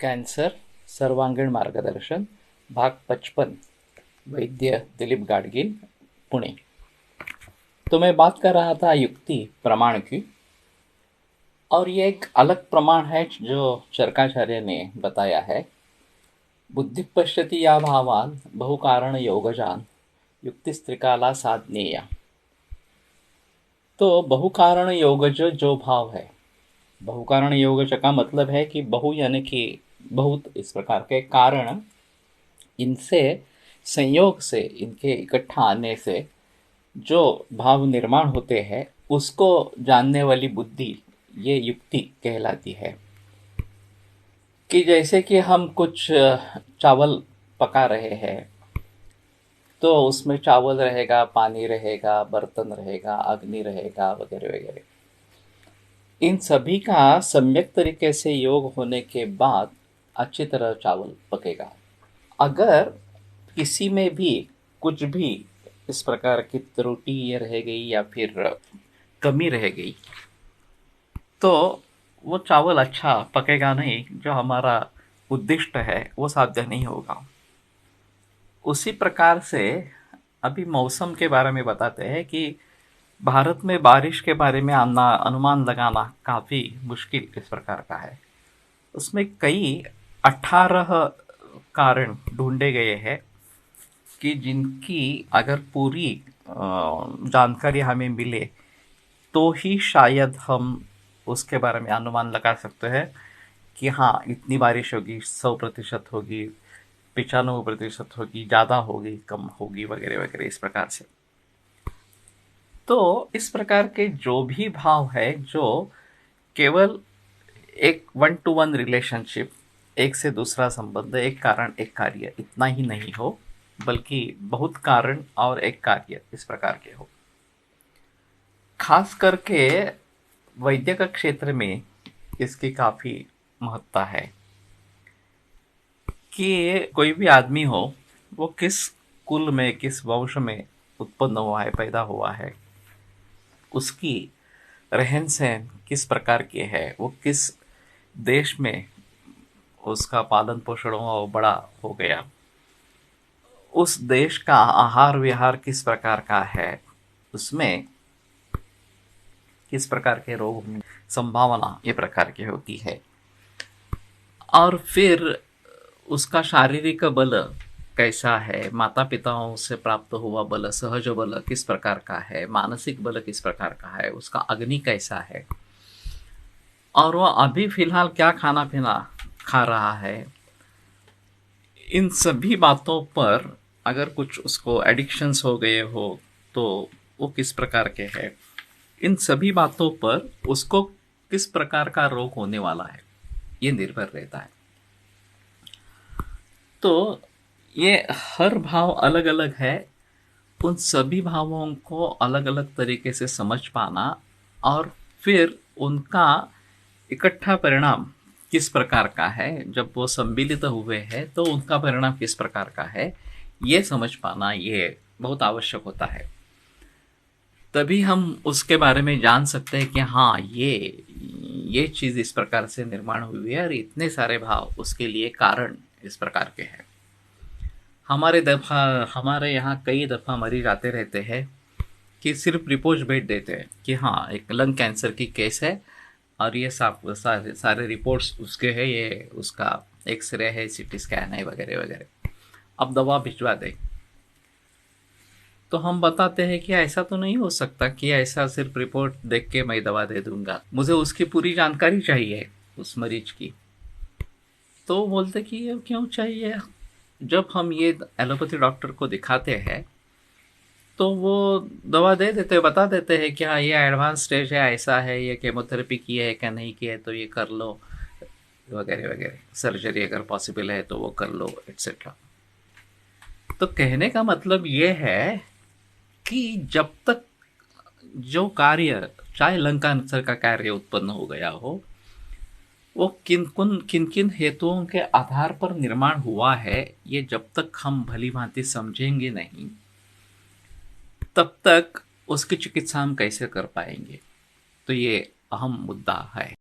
Cancer सर्वांगीण मार्गदर्शन भाग 55 वैद्य दिलीप गाडगिल पुणे। तो मैं बात कर रहा था युक्ति प्रमाण की, और ये एक अलग प्रमाण है जो चरकाचार्य ने बताया है। बुद्धि पश्यति या भावान बहुकारण योगजान युक्तिस्त्रिकाला साधनेय। तो बहुकारण योगज जो भाव है, बहुकारण योगज का मतलब है कि बहु यानी कि बहुत इस प्रकार के कारण, इनसे संयोग से, इनके इकट्ठा आने से जो भाव निर्माण होते हैं उसको जानने वाली बुद्धि ये युक्ति कहलाती है। कि जैसे कि हम कुछ चावल पका रहे हैं, तो उसमें चावल रहेगा, पानी रहेगा, बर्तन रहेगा, अग्नि रहेगा, वगैरह वगैरह। इन सभी का सम्यक तरीके से योग होने के बाद अच्छी तरह चावल पकेगा। अगर किसी में भी कुछ भी इस प्रकार की त्रुटि ये रह गई या फिर कमी रह गई, तो वो चावल अच्छा पकेगा नहीं, जो हमारा उद्दिष्ट है वो साध्य नहीं होगा। उसी प्रकार से अभी मौसम के बारे में बताते हैं कि भारत में बारिश के बारे में अनुमान लगाना काफ़ी मुश्किल इस प्रकार का है। उसमें कई 18 कारण ढूंढे गए हैं कि जिनकी अगर पूरी जानकारी हमें मिले तो ही शायद हम उसके बारे में अनुमान लगा सकते हैं कि हाँ इतनी बारिश होगी, 100% होगी, 95% होगी, ज़्यादा होगी, कम होगी, वगैरह वगैरह इस प्रकार से। तो इस प्रकार के जो भी भाव है, जो केवल एक 1-to-1 रिलेशनशिप, एक से दूसरा संबंध, एक कारण एक कार्य, इतना ही नहीं हो, बल्कि बहुत कारण और एक कार्य इस प्रकार के हो। खास करके वैद्य का क्षेत्र में इसकी काफ़ी महत्ता है कि कोई भी आदमी हो, वो किस कुल में, किस वंश में उत्पन्न हुआ है, पैदा हुआ है, उसकी रहन सहन किस प्रकार की है, वो किस देश में उसका पालन पोषण हुआ, वो बड़ा हो गया, उस देश का आहार विहार किस प्रकार का है, उसमें किस प्रकार के रोग होने की संभावना ये प्रकार की होती है, और फिर उसका शारीरिक बल कैसा है, माता पिताओं से प्राप्त हुआ बल, सहज बल किस प्रकार का है, मानसिक बल किस प्रकार का है, उसका अग्नि कैसा है, और वह अभी फिलहाल क्या खाना पीना खा रहा है। इन सभी बातों पर अगर कुछ उसको एडिक्शंस हो गए हो तो वो किस प्रकार के है, इन सभी बातों पर उसको किस प्रकार का रोग होने वाला है ये निर्भर रहता है। तो ये हर भाव अलग अलग है, उन सभी भावों को अलग अलग तरीके से समझ पाना और फिर उनका इकट्ठा परिणाम किस प्रकार का है, जब वो सम्मिलित हुए हैं तो उनका परिणाम किस प्रकार का है, ये समझ पाना ये बहुत आवश्यक होता है। तभी हम उसके बारे में जान सकते हैं कि हाँ ये चीज़ इस प्रकार से निर्माण हुई है और इतने सारे भाव उसके लिए कारण इस प्रकार के हैं। हमारे यहाँ कई दफ़ा मरीज आते रहते हैं कि सिर्फ रिपोर्ट भेज देते हैं कि हाँ एक लंग कैंसर की केस है और ये सारे रिपोर्ट्स उसके हैं, ये उसका एक्सरे है, सीटी स्कैन है, वगैरह वगैरह, अब दवा भिजवा दें। तो हम बताते हैं कि ऐसा तो नहीं हो सकता कि ऐसा सिर्फ रिपोर्ट देख के मैं दवा दे दूंगा, मुझे उसकी पूरी जानकारी चाहिए उस मरीज की। तो वो बोलते कि ये क्यों चाहिए। जब हम ये एलोपैथी डॉक्टर को दिखाते हैं तो वो दवा दे देते, बता देते हैं कि हाँ ये एडवांस स्टेज है, ऐसा है, ये केमोथेरेपी की है क्या नहीं की है तो ये कर लो, वगैरह वगैरह, सर्जरी अगर पॉसिबल है तो वो कर लो, एट्सेट्रा। तो कहने का मतलब ये है कि जब तक जो कार्य, चाहे लंग कैंसर का कार्य उत्पन्न हो गया हो, वो किन किन हेतुओं के आधार पर निर्माण हुआ है, ये जब तक हम भली भांति समझेंगे नहीं तब तक उसकी चिकित्सा हम कैसे कर पाएंगे। तो ये अहम मुद्दा है।